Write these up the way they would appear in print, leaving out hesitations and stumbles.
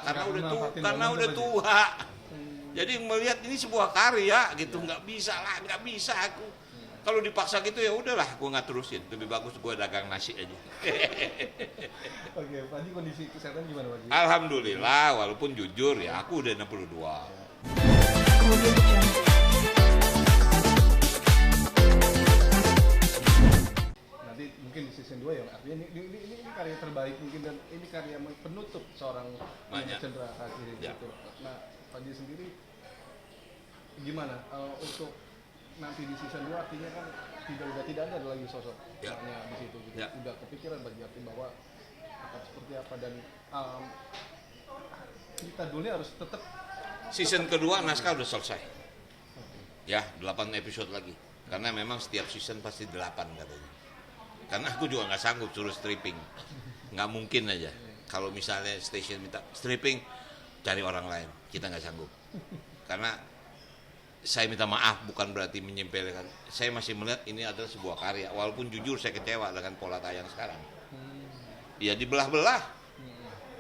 karena udah tua. Jadi melihat ini sebuah karya gitu, nggak bisa aku. Kalau dipaksa gitu ya udahlah, gue nggak terusin. Lebih bagus gue dagang nasi aja. Oke, Pak Haji, kondisi kesehatan gimana Pak Haji? Alhamdulillah, walaupun jujur ya aku udah 62. Nanti mungkin di season 2 ya, artinya ini karya terbaik mungkin, dan ini karya penutup seorang Chandra Kachiri gitu. Nah, Pak Haji sendiri gimana untuk nanti di season 2, artinya kan udah tidak ada lagi sosok maknya di situ gitu. Udah kepikiran Pak Haji bahwa akan seperti apa, dan kita dulu harus tetap season kedua naskah udah selesai. Ya, 8 episode lagi. Karena memang setiap season pasti 8 katanya. Karena aku juga nggak sanggup suruh stripping. Nggak mungkin aja. Kalau misalnya station minta stripping, cari orang lain. Kita nggak sanggup. Karena saya minta maaf bukan berarti menyempelekan. Saya masih melihat ini adalah sebuah karya. Walaupun jujur saya kecewa dengan pola tayang sekarang. Ya dibelah-belah.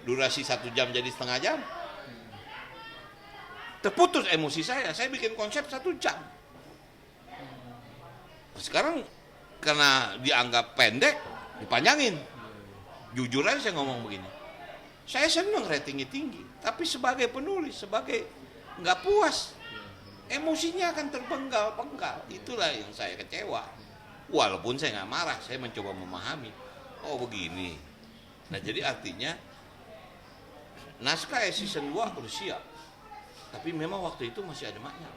Durasi 1 jam jadi setengah jam. Terputus emosi saya bikin konsep 1 jam. Sekarang karena dianggap pendek, dipanjangin. Jujur aja saya ngomong begini. Saya senang ratingnya tinggi, tapi sebagai penulis, sebagai nggak puas, emosinya akan terpenggal-penggal. Itulah yang saya kecewa. Walaupun saya nggak marah, saya mencoba memahami. Oh begini. Nah jadi artinya naskah season 2 udah siap. Tapi memang waktu itu masih ada maknya.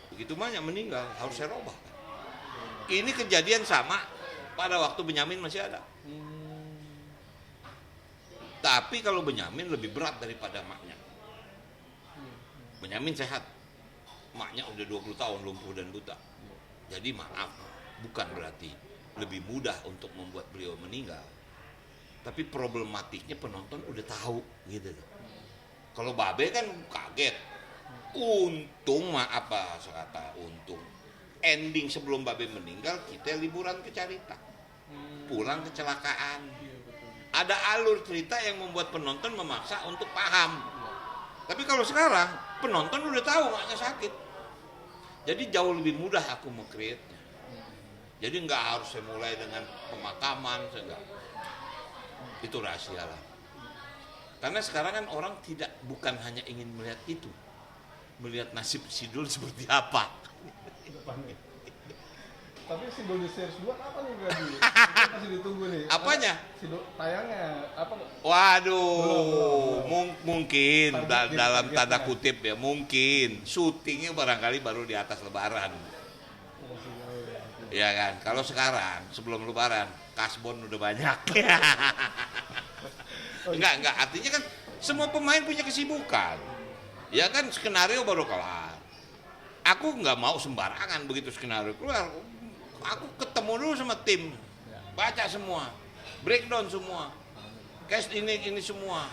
Begitu banyak meninggal, harus saya robah. Ini kejadian sama pada waktu Benyamin masih ada. Tapi kalau Benyamin lebih berat daripada maknya. Benyamin sehat. Maknya udah 20 tahun lumpuh dan buta. Jadi maaf, bukan berarti lebih mudah untuk membuat beliau meninggal. Tapi problematiknya penonton udah tahu gitu. Kalau Babe kan kaget. Untung apa sekata untung. Ending sebelum Babe meninggal kita liburan ke Carita. Pulang kecelakaan. Ada alur cerita yang membuat penonton memaksa untuk paham. Tapi kalau sekarang penonton udah tahu maknya sakit. Jadi jauh lebih mudah aku meng-create-nya. Jadi nggak harus saya mulai dengan pemakaman, enggak. Itu rahasia lah. Karena sekarang kan orang bukan hanya ingin melihat itu, melihat nasib Sidul seperti apa. Tapi Sidul di series 2 kapan nih Gaji? Masih ditunggu nih. Apanya? Sidul tayangnya apa? Waduh, mungkin dalam tanda kutip ya, mungkin syutingnya barangkali baru di atas Lebaran. Ya kan? Kalau sekarang sebelum Lebaran, kasbon udah banyak. Enggak, artinya kan semua pemain punya kesibukan. Ya kan, skenario baru kelar. Aku nggak mau sembarangan begitu skenario keluar. Aku ketemu dulu sama tim, baca semua, breakdown semua, cast ini semua.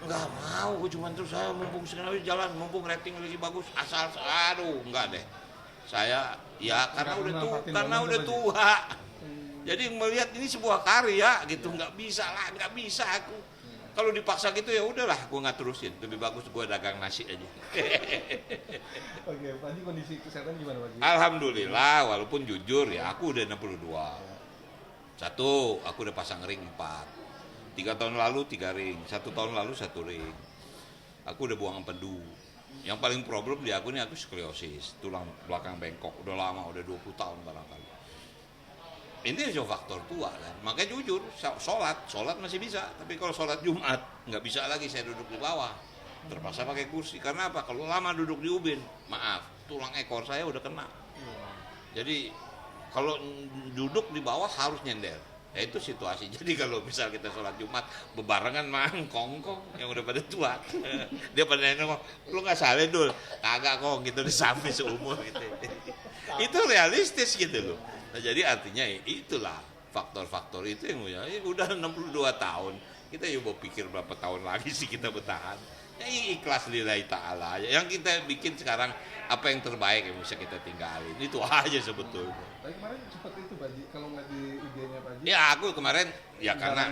Nggak mau, gue cuma terus saya mumpung skenario jalan, mumpung rating lagi bagus, aduh, enggak deh. Saya ya karena udah tua. Jadi melihat ini sebuah karya gitu, nggak bisa aku. Kalau dipaksa gitu ya udahlah, gue nggak terusin. Lebih bagus gue dagang nasi aja. Oke, Pak Haji, kondisi kesehatan gimana Pak Haji? Alhamdulillah, walaupun jujur ya aku udah 62. 1, aku udah pasang ring 4. 3 tahun lalu 3 ring, 1 tahun lalu 1 ring. Aku udah buang empedu. Yang paling problem di aku ini aku skoliosis, tulang belakang bengkok. Udah lama, udah 20 tahun barangkali. Ini cuma faktor tua kan. Makanya jujur, sholat masih bisa. Tapi kalau sholat Jumat, nggak bisa lagi saya duduk di bawah. Terpaksa pakai kursi. Karena apa? Kalau lama duduk di ubin, maaf, tulang ekor saya udah kena. Jadi kalau duduk di bawah harus nyender. Ya itu situasi. Jadi kalau misal kita sholat Jumat bebarengan kongkong yang udah pada tua. Dia pada ngomong, lu nggak salah Dul. Kagak kok gitu di samping seumur gitu. Itu realistis gitu loh. Nah jadi artinya itulah faktor-faktor itu yang udah 62 tahun. Kita mau pikir berapa tahun lagi sih kita bertahan. Ya ikhlas lillahi ta'ala. Yang kita bikin sekarang apa yang terbaik yang bisa kita tinggalin. Itu aja sebetulnya. Tapi kemarin seperti itu Pak Haji, kalau nggak di IG-nya Pak Haji. Ya aku kemarin ya karena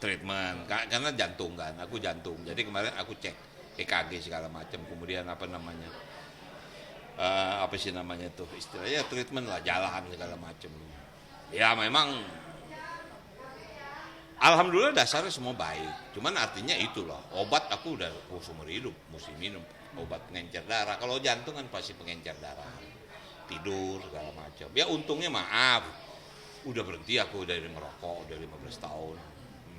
treatment karena jantung kan, aku jantung. Jadi kemarin aku cek EKG segala macam, kemudian apa namanya tuh istilahnya treatment lah, jalan segala macam. Ya memang alhamdulillah dasarnya semua baik, cuman artinya itu loh, obat aku udah seumur hidup mesti minum obat pengencer darah. Kalau jantung kan pasti pengencer darah, tidur segala macam. Ya untungnya maaf, udah berhenti aku dari merokok udah 15 tahun.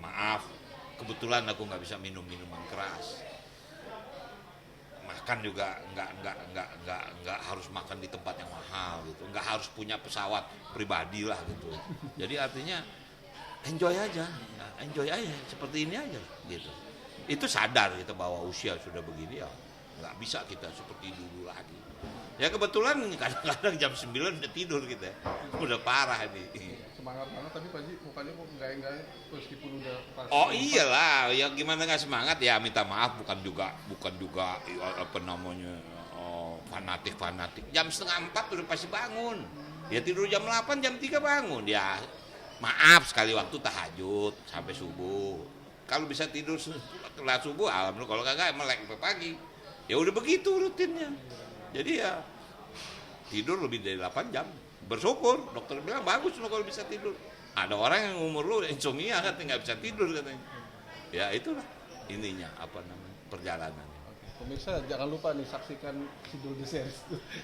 Maaf, kebetulan aku nggak bisa minum minuman keras. Makan juga nggak harus makan di tempat yang mahal gitu, nggak harus punya pesawat pribadi lah gitu. Jadi artinya enjoy aja seperti ini aja gitu. Itu sadar kita bahwa usia sudah begini ya nggak bisa kita seperti dulu lagi. Ya kebetulan kadang-kadang jam 9 udah tidur kita, udah parah nih. Semangat banget tapi Pak Haji mukanya kok enggak meskipun udah pas. Oh iyalah, ya gimana nggak semangat ya, minta maaf bukan juga apa namanya fanatik. Jam 3:30 udah pasti bangun. Ya tidur jam 8, jam 3 bangun. Ya maaf sekali waktu tahajud sampai subuh. Kalau bisa tidur setelah subuh alhamdulillah, kalau kagak melek sampai pagi. Ya udah begitu rutinnya. Jadi ya tidur lebih dari 8 jam. Bersyukur, dokter bilang bagus lo kalau bisa tidur. Ada orang yang umur lu insomnia kan nggak bisa tidur katanya. Ya itulah ininya apa namanya perjalanan. Pemirsa jangan lupa nih saksikan Sidul The Series.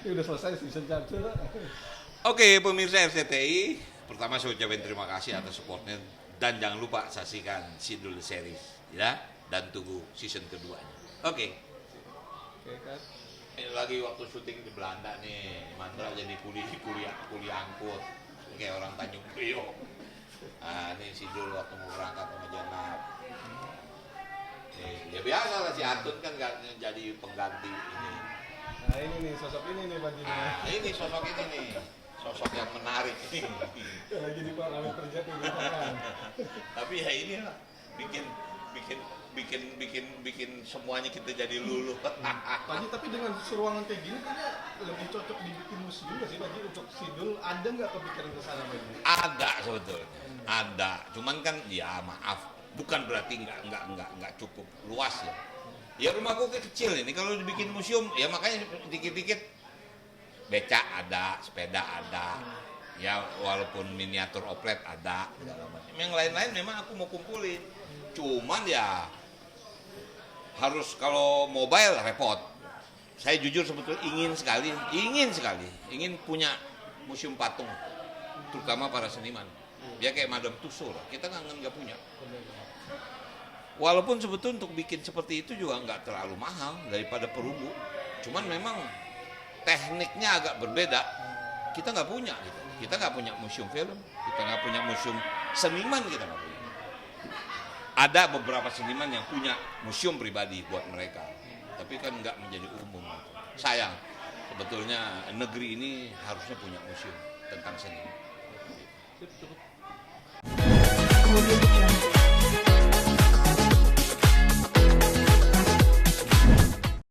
Ini udah selesai season 1. Oke, pemirsa RCTI, pertama saya ucapin terima kasih atas supportnya dan jangan lupa saksikan Sidul The Series ya, dan tunggu season keduanya. Oke, Kak. Ini lagi waktu syuting di Belanda nih, Mandra jadi kuliah angkut kayak orang Tanjung Priok. Nah ini Sidul waktu mau berangkat sama Jenab. Ya biasa lah si Atun kan gak jadi pengganti ini. Nah ini nih sosok ini nih Pak Haji. Nah ini sosok ini nih, sosok yang menarik nih. Lagi di Pak Kami kerja tuh gitu kan. Tapi ya ini lah bikin semuanya kita jadi luluh. Pak Haji, tapi dengan ruangan kayak gini kayaknya lebih cocok dibikin museum nggak sih Pak Haji untuk Sidul? Ada nggak kepikiran ke sana Pak Haji? Ada sebetulnya, ada. Cuman kan ya maaf, bukan berarti nggak cukup luas ya. Ya rumahku kecil ini, kalau dibikin museum ya makanya dikit-dikit becak ada, sepeda ada. Ya walaupun miniatur oplet ada, yang lain-lain memang aku mau kumpulin. Cuman ya harus kalau mobile repot. Saya jujur sebetulnya ingin punya museum patung, terutama para seniman. Dia kayak Madame Tussauds, kita nggak punya. Walaupun sebetulnya untuk bikin seperti itu juga nggak terlalu mahal daripada perunggu. Cuman memang tekniknya agak berbeda. Kita nggak punya gitu. Kita nggak punya museum film, kita nggak punya museum seniman, kita nggak punya. Ada beberapa seniman yang punya museum pribadi buat mereka, tapi kan nggak menjadi umum. Sayang, sebetulnya negeri ini harusnya punya museum tentang seni. Kemudian